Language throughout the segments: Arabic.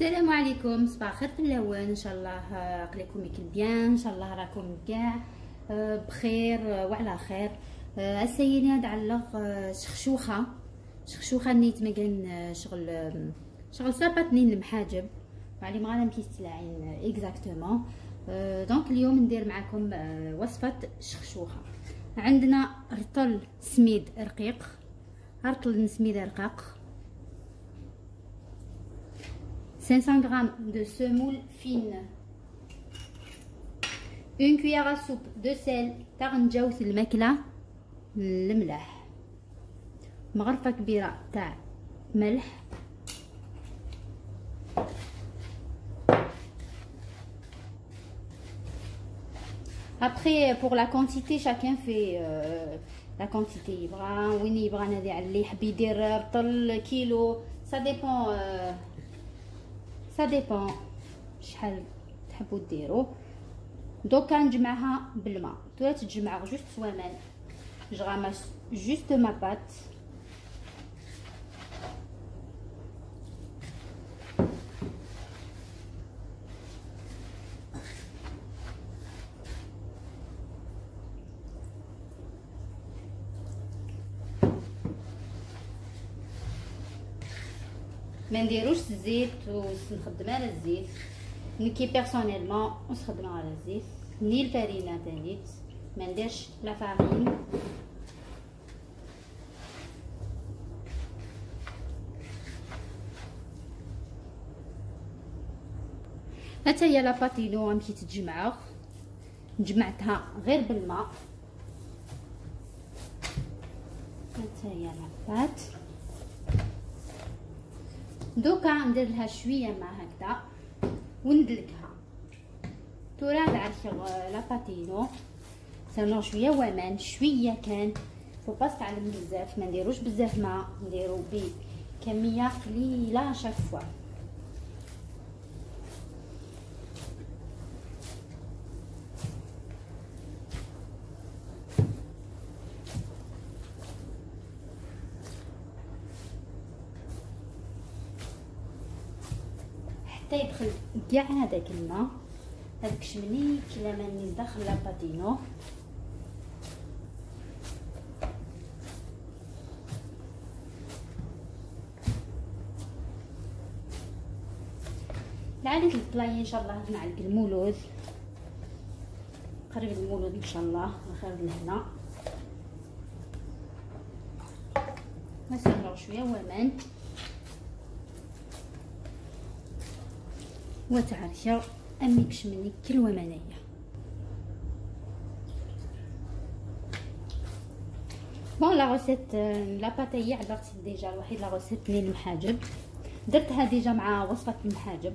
السلام عليكم، صباح الخير في اللوان. ان شاء الله عقلكم يكون بيان، ان شاء الله راكم كاع بخير وعلى خير. السيدي هذا علق شخشوخه نيت ما كان شغل ساباتنين المحاجب وعلي مغانا كيستلاعين اكزاكتومون. دونك اليوم ندير معكم وصفه شخشوخه. عندنا رطل سميد رقيق، رطل سميد رقاق، 500 g de semoule fine, une cuillère à soupe de sel تاع نجاوث الماكله الملح، مغرفه كبيره تاع ملح، après pour la quantité chacun fait la quantité يبغى وين يبغى نادي على اللي يحب يدير رطل كيلو، ça dépend ça dépend شحال تحبوا ديروا. دوكا نجمعها بالماء، تولا تجمع جوست سوامان جغاماس جوست ما بات. ما نديروش الزيت ونخدم على الزيت، نكي بيرسونيلمون نخدم على الزيت، ني الفرينه تانيت ما نديرش لا فارين. حتى هي لاباتينو غنمشي تتجمع، جمعتها غير بالماء. حتى هي لابات دوكا ندير لها شويه ماء هكذا وندلكها. تورا نعرف لاباتينو سنو شويه ومان شويه كان فو باس تعلم بزاف، ما نديروش بزاف ماء، نديرو بكميه قليله شاك فوا. يدخل كاع هذاك الماء، هذاك شمني كلا ماني داخل لاباتينو. لعليك البلاي ان شاء الله نعلق المولود قريب المولود ان شاء الله خير لهنا. نسرعو شويه ومان وتعرفوا اميكش مني كل ومنيه. بون لا روسيت لا باتاي عبرت ديجا الوحيد لا روسيت للمحاجب درتها ديجا مع وصفه المحاجب،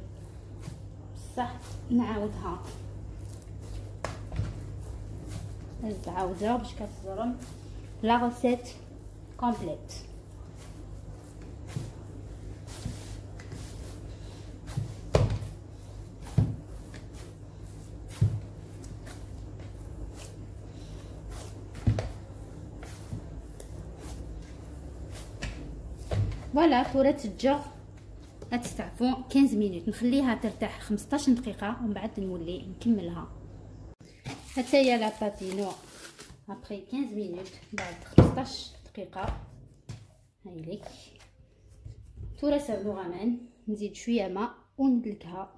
بصح نعاودها نعاودها باش كتزرم لا روسيت كومبليت. فوالا تورا تتجا غتستعفو 15 مينوت، نخليها ترتاح 15 دقيقه ومن بعد نولي نكملها. حتى هي لاباتينو ابري 15 مينوت بعد 15 دقيقه هايليك. تورا سالو غمان نزيد شويه ماء وندلكها.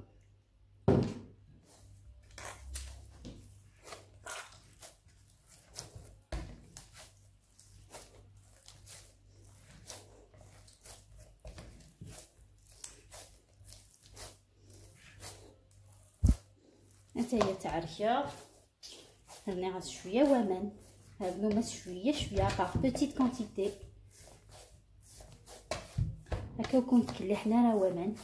حتى هي تعرفيا درنا غاس شويه ومان، هادو ماس شويه باغ بوتيت كونتيتي هكا كنت كلحنا راه ومان.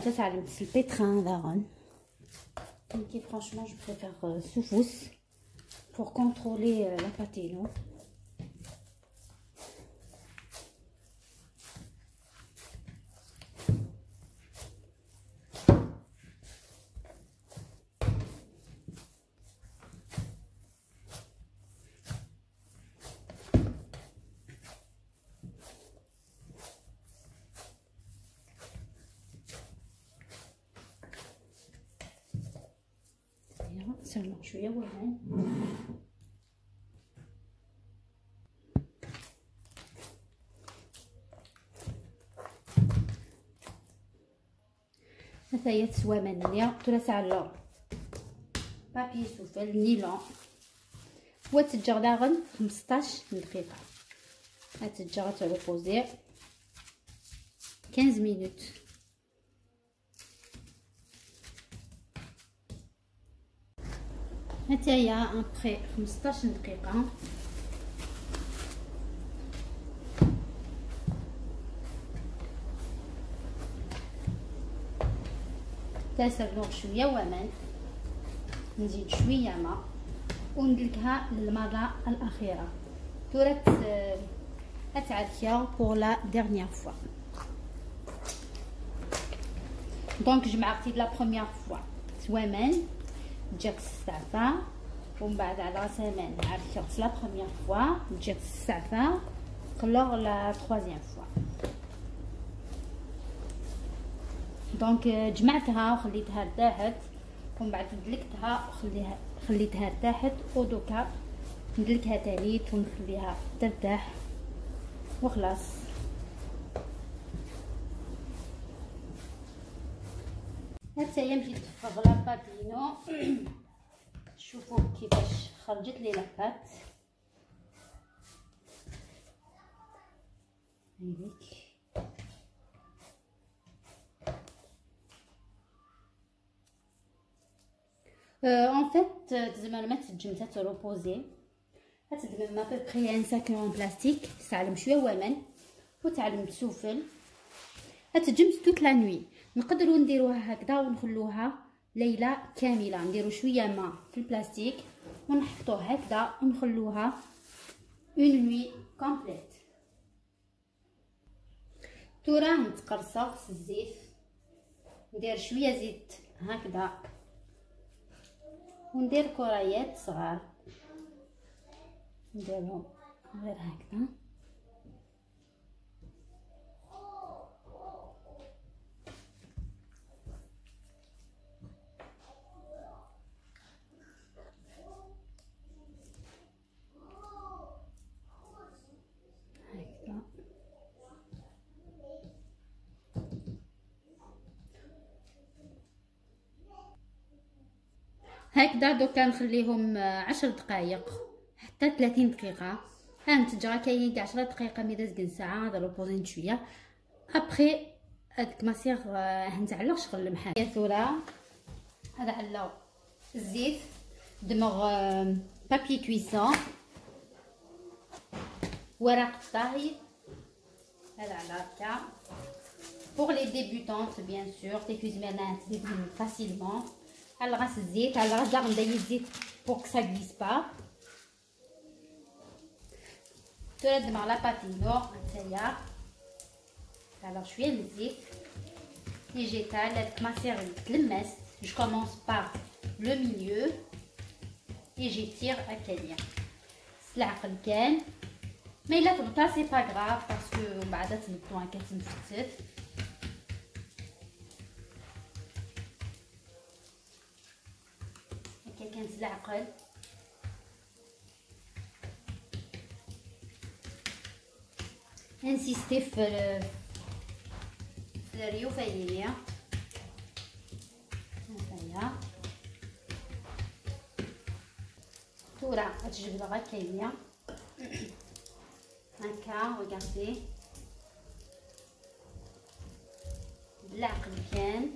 انت تعلمت البيتران داغن كي فرانشمون جو بريفير سوفوس pour contrôler la patino. سلمون شويه وهان هي تسوى منيا ثلاثة على بابي سوفل نيلون وتتجر داغن 15 دقيقه هتتجر تريبوزي 15 مينوت. هتايا ابخي 15 دقيقه تسلق شويه ومن نزيد شويه ماء وندلكها للمره الاخيره تورات اتعديها بور لا ديرنيير فوا. دونك جمعتي لا بروميير فوا سوامن تجيك السعفه ومن بعد على سمان عاد خرت لا بروميير فوا تجيك السعفه كلوغ لا تروازيام فوا. دونك جمعتها وخليتها ارتاحت ومن بعد دلكتها خليتها ارتاحت ودوكا ندلكها تاني ونخليها ترتاح وخلاص. هتايا مشيت نفرغ لاباتينو شوفوا كيفاش خرجت لي لابات هذيك. en fait تزعما ما تسجم تروبوزي تدمم ما بري ان ساك اون بلاستيك تعلم شويه ومن وتعلم تسوفل تجمس توت لا نوي. نقدروا نديروها هكذا ونخلوها ليله كامله نديروا شويه ماء في البلاستيك ونحطوه هكذا ونخلوها اون نوي كومبليت. توراه نتقرصه في الزيت ندير شويه زيت هكذا وندير كرايات صغار نديرهم غير هكذا هكذا. دوكا نخليهم 10 دقائق حتى 30 دقيقه. ها نتجرا كاين 10 دقائق ميداز ساعه هذا روبوزين شويه ابري هذيك ماسيغ نتعلق شغل المحل يا ثوره. هذا على الزيت دمغ بابي كويسون ورق الطهي هذا على هكا pour les débutantes bien sûr les cuisinières débutent facilement. على غاس الزيت على غاس داغ ندير الزيت pour que ça glisse pas. ترد مع لا باتينو هتايا على شويه من الزيت يجي تاع هاد ماسيغ تلمس. جو كومونس بار لو ميليو يجي تير هكايا العقل كان ما الا تبطا سي با غراف باسكو من بعد تنبطو هكا تنفتت. هكا كانت العقل انسيستي في الريوفينيه هكايا تورا تجبد هكايا هكا وغاردي بالعقل كان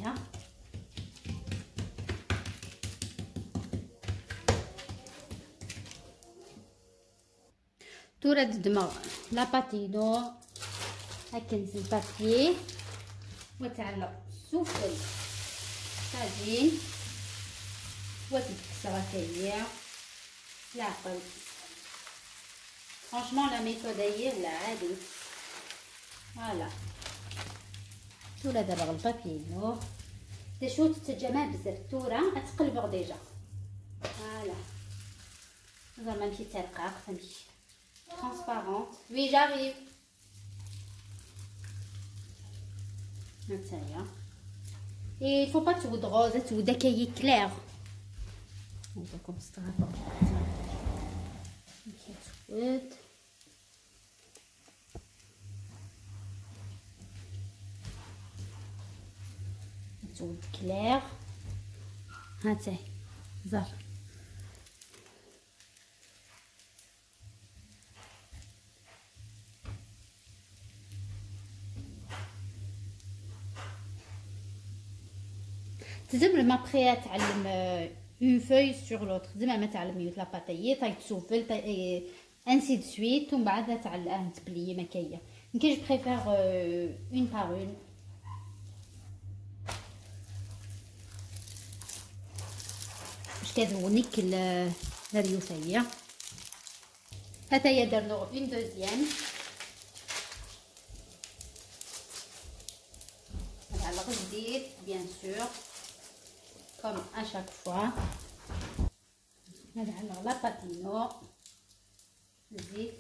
هنايا. تورد دماغ لا باتينو هكا نزل بابيي وتعلق سفل طاجين وتكسر هكايا العقل. فرانشمون لا ميثود هي لا عادي. فوالا تورا دابا البابينو تشوت تتجمع بزاف التورا اتقلبغ ديجا. فوالا زعما ماشي ترقاق فهمتي ترانسبارونت. وي جاريف هانتايا. اي فو با تود غوز تود كاي كلير هذا كوم سترافا تود تود كلير هانتاي زار. تزم لما بخي تعلم اون فوي سور لوتر زعما ما تعلم يوت لا باتايي تاي تسوفل تاي انسي دو سويت ومن بعد تعلم تبلي ما كايا. يمكن جو بريفير اون بار اون. باش كتزونيك الريوسيه. هتايا درنا اون دوزيام نعلق الزيت بيان سور comme à chaque fois. نعلق لا باتينو الزيت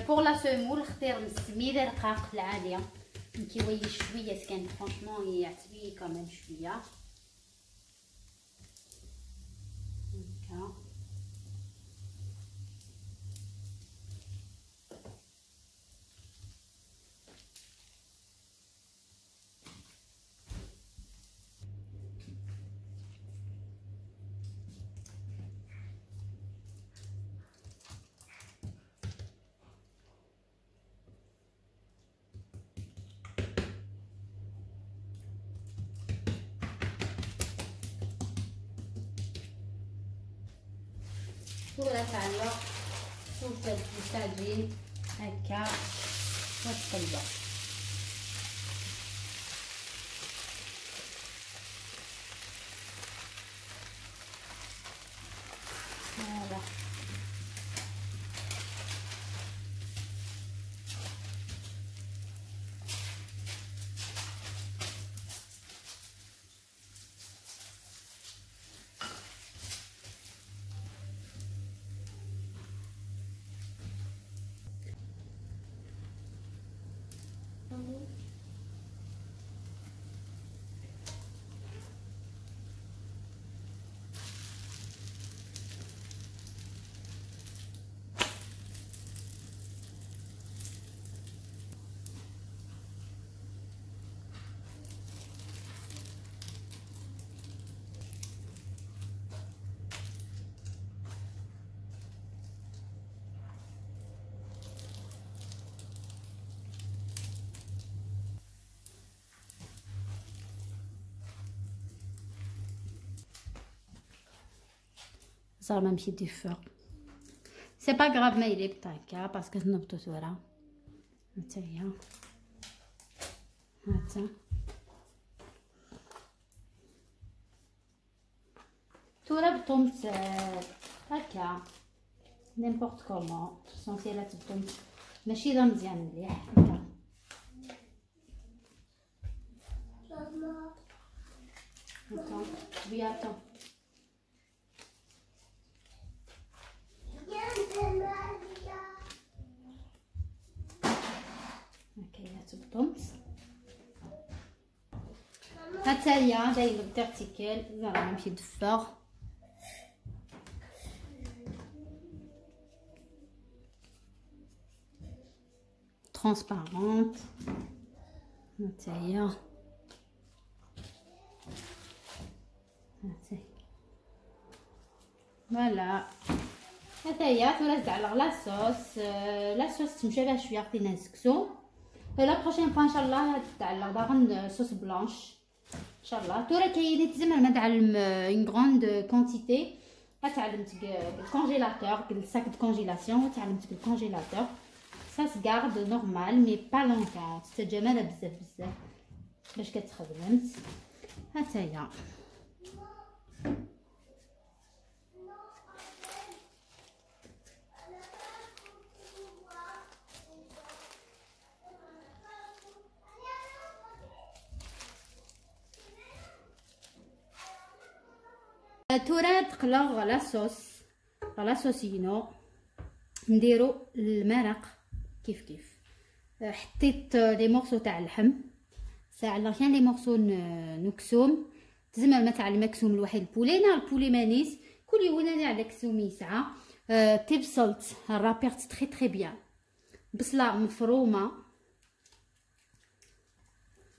بور لا سيمول اختار السميده رقاق العاليه كيويش شويه كان فرانشمون يعتبي كمان شويه هكا. تورا تعلق سلطة الطاجين هكا وتقلبها. فوالا صار ما مشي دي فور سي با غراف ما يلي بطاكا باسكو تنبطو تورا هانتايا هاتا تورا بطومت هكا نيمبورط كومون سونسيالات بطومت ماشي دا مزيان مليح هكا. هكا بياتو هكايا تبطمت حتى هي داير فيرتيكال راه نمشي دفا ترانسبارونت حتى هي هاتي فوالا. حتى هي تراس تاع لاصوص لاصوص تمشى بها شويه عطينا نسكسو. لا بروشين فوا ان شاء الله تاع باغن صوص بلانش ان شاء الله. تورا كاين تزعما ما تعلم اون غروند كونتيتي. تعلمتك الكونجيلاتور الساك دو كونجيلاسيون تعلمتك الكونجيلاتور سا سغارد نورمال مي با لونطون تستجمل بزاف بزاف باش كتخدمت. حتى هي تورا تقلغ لاصوصينو نديرو المرق كيف حطيت لي مورسو تاع اللحم ساعه كان لي مورسو نكسوم تزمر ما تاع المكسوم الوحيد البولينا البولي مانيس كل يوم انا على كسومي ساعه تبصلت رابيرت تري بيان بصله مفرومه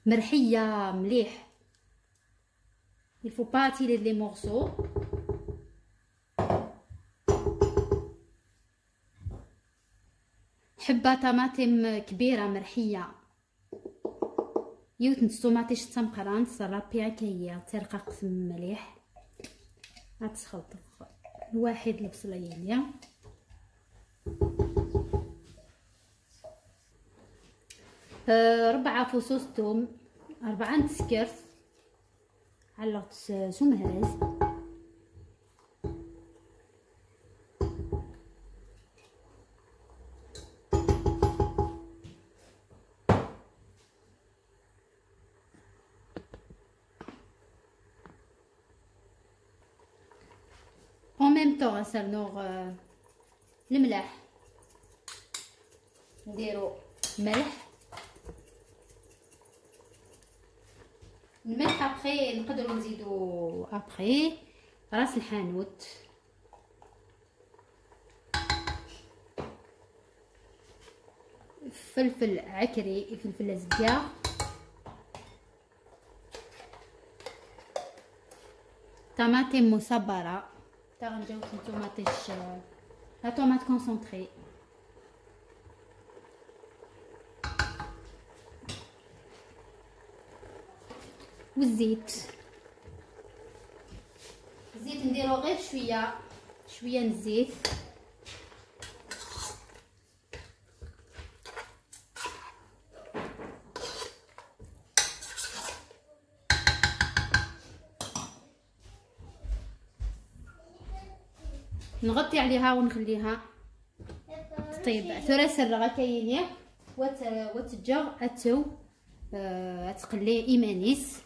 مرحيه مليح. il faut pas tirer les morceaux. حبه طماطم كبيره مرحيه يوت نصوماتيش تمقران صرابيا كي ترقق مليح. غتخلط الواحد البصليه 4 فصوص ثوم 4 نسكرت علقت سوم هراز en même temps غنسرنو الملح نديرو ملح الملح ابخي نقدروا نزيدو ابخي راس الحانوت فلفل عكري فلفل ازكيه طماطم مصبره تا غنجاوب الطوماطيش لا طوماط كونسونطري والزيت الزيت نديرو غير شويه من الزيت نغطي عليها ونخليها تطيب. ثلاث سرغه كاينه وتجر اتو تقلي ايمانيس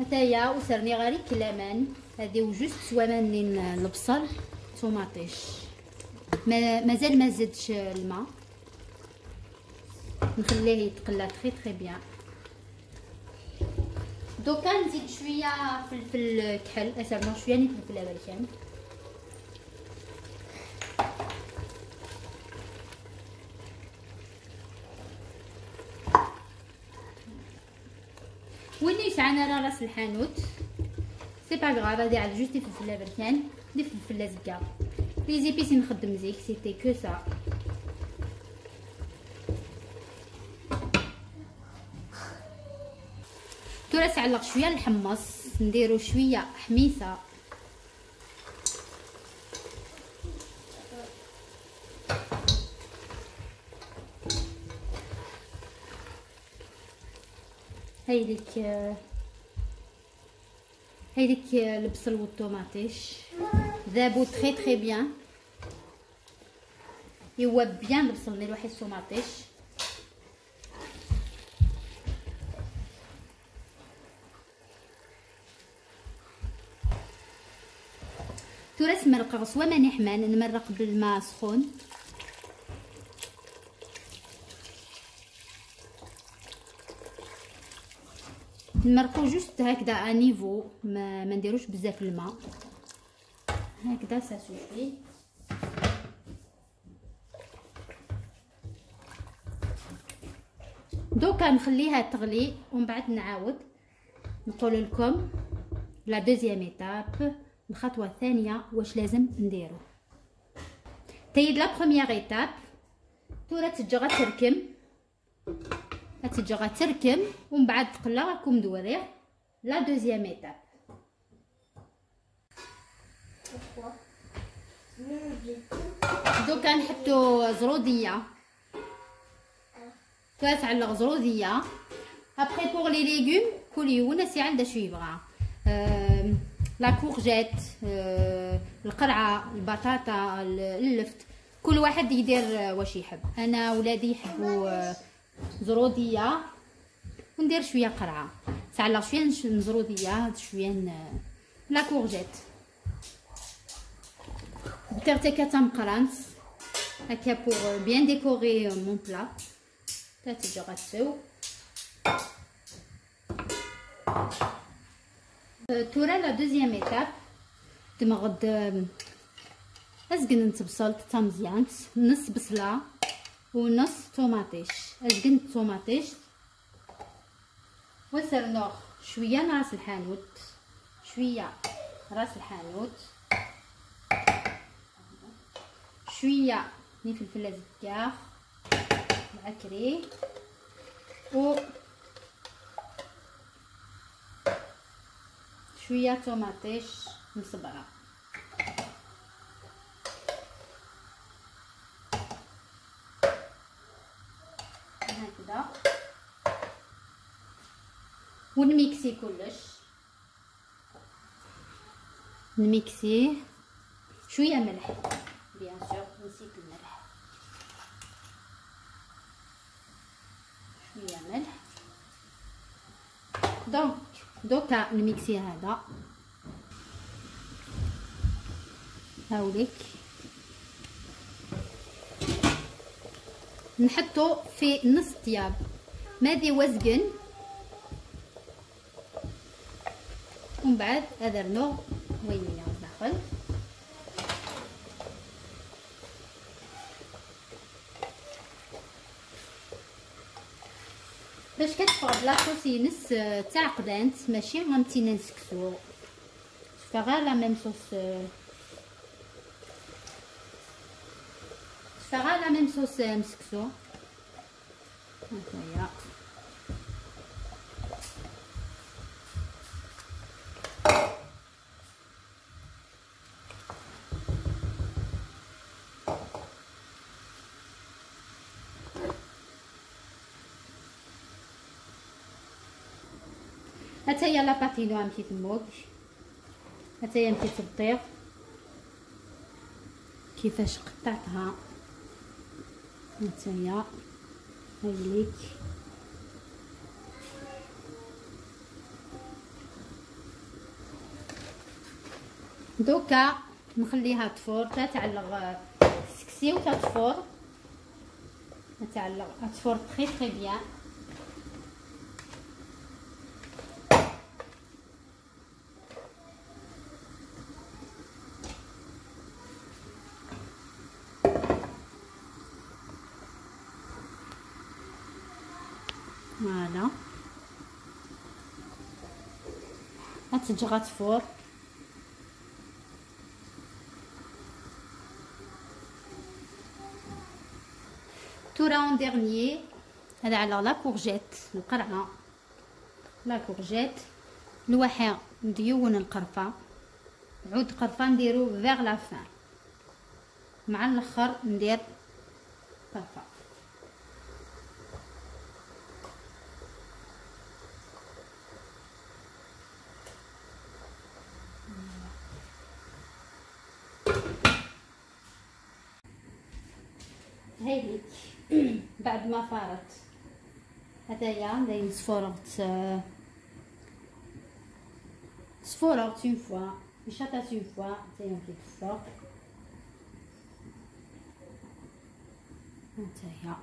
هتايا وسرني غير كلامان هذه وجوست سوامنين البصل طوماطيش مازال ما زدتش الماء نخليه يتقلى تري بيان. دوكا نزيد شويه فلفل كحل اسمو شويه نيت فلفل امريكان وين يسعنا راس الحانوت سي با غراف هادي عاد جوست فلفل امريكان ندير فلفل ازكا لي زيبيس نخدم زيك سيتي كو سا. تراس علق شويه الحمص نديرو شويه حميصه هيديك البصل والطوماطيش ذابو تري بيان يواب بيان البصل نديرو واحد الطوماطيش تراس مرقه سوا ماني حمان نمرق بالماء سخون نمرقو جوست هكذا انيفو، ما نديروش بزاف الماء، هكذا سا سوفي. دوكا نخليها تغلي ومن بعد نعاود نقول لكم لا دوزيام ايتاب، الخطوه الثانيه واش لازم نديرو. تايد لا بروميير ايتاب تورا تجي غتركم، تركم ومن بعد تقلا راكم دوير لا دوزيام ايتاب. دوكا نحطو زروديه، تعلق زروديه. ابري بور لي ليغوم كل يوم سي عندها شو يبغى، لا كورجيت، القرعه، البطاطا، اللفت، كل واحد يدير واش يحب. انا ولادي يحبوا زروديه وندير شويه قرعه، تعلق شويه زروديه شويه لا كورجيت. درت كتمقرانت هكا بور بيان ديكوري مون بلا. تجي غتساو تورا لا دوزيام ايتاب تمغد ازقن بصل تا مزيان، نص بصله ونص طوماطيش، ازقن طوماطيش وسرنوغ شويه راس الحانوت، شويه راس الحانوت، شويه فلفل زكاخ معكري و شويه طوماطيش مصبره. هكذا ونميكسي كلش، نميكسيه شويه ملح بيان سور، نسيت الملح، شويه ملح. دونك دوكا نميكسي هذا هاوليك، نحطو في نص طياب مادي وزقن، ومن بعد ادرنو وينيا داخل. باش كتفرض لاصوصينس تاع قدانت ماشي غنمتينا نسكسو، غير لا ميم صوص، غير لا ميم صوص مسكسو. هكايا هاتايا لا باتينو مشيت تموج، هاتايا مشيت تطيب كيفاش قطعتها، هاتايا هايليك. دوكا نخليها تفور تعلق سكسي و تفور، تعلق تفور تري تري بيان. فوالا هتجي غتفور. تورا اون ديرنيي هذا على لا كورجيت، القرعه لا كورجيت الواحد نديون القرفه، عود قرفه نديرو فيغ لا فان، مع الاخر ندير قرفه. هايليك بعد ما فارت هدايا داين صفورت اون فوا يشطات اون فوا هدايا كيتفور. هدايا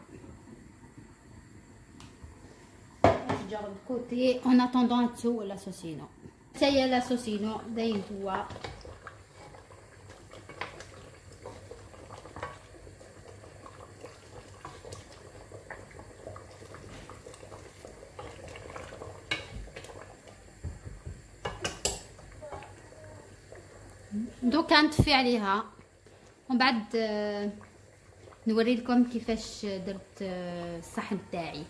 جارد كوتي اون اتوندون تسوى لا سوسينو. تاهي لا سوسينو داينتوها دوكا نطفي عليها ومن بعد نوري لكم كيفاش درت الصحن تاعي.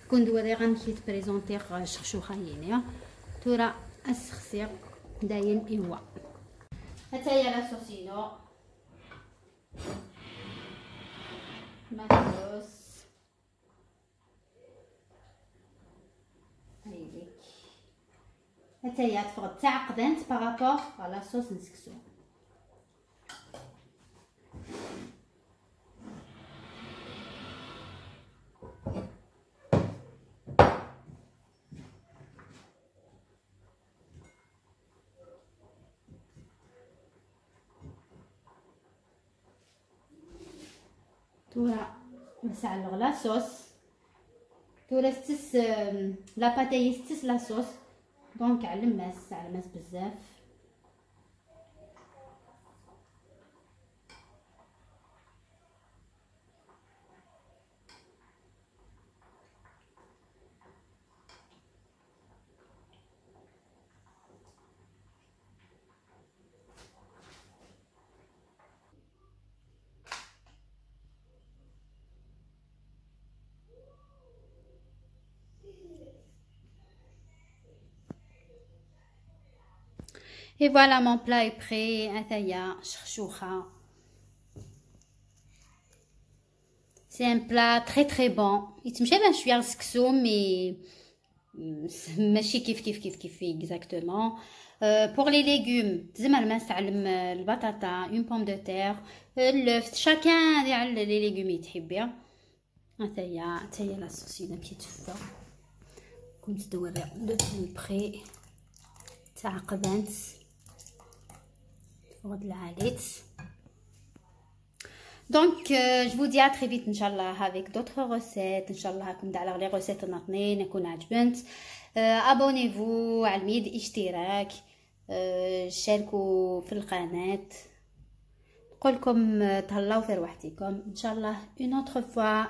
كون دوري غنمشي تبريزونطيغ شخشوخه هينيا تورا اسخسيغ داين ايوا. هاتايا لا سوسينو ماكوس هايليك. هاتايا تفرض تعقدنت بارابور على صوص نسكسو. تورا نسعلغ لا صوص تورا ستس لا باتاي ستس لا صوص دونك على الماس بزاف. Et voilà, mon plat est prêt. هذايا شخشوخة. C'est un plat très bon. يتمشى بان شويه السكسو مي ماشي كيف exactement. Pour les légumes زعما الماس تاع البطاطا une pomme de terre l'œuf chacun يعل les légumes يتحبها. هذايا لا سوسينا كي تفا كنت تدوري دو بلو بري تعقدت فوق العاليت. Donc je vous dis à très vite inchallah avec d'autres recettes. inchallah راكم على لي ريسيت ناطنين يكون عجبنت. abonnez-vous على الميد اشتراك شاركوا في القناة. نقولكم تهلاو في روحتكم ان شاء الله. une autre fois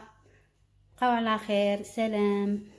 بقاو على خير. سلام.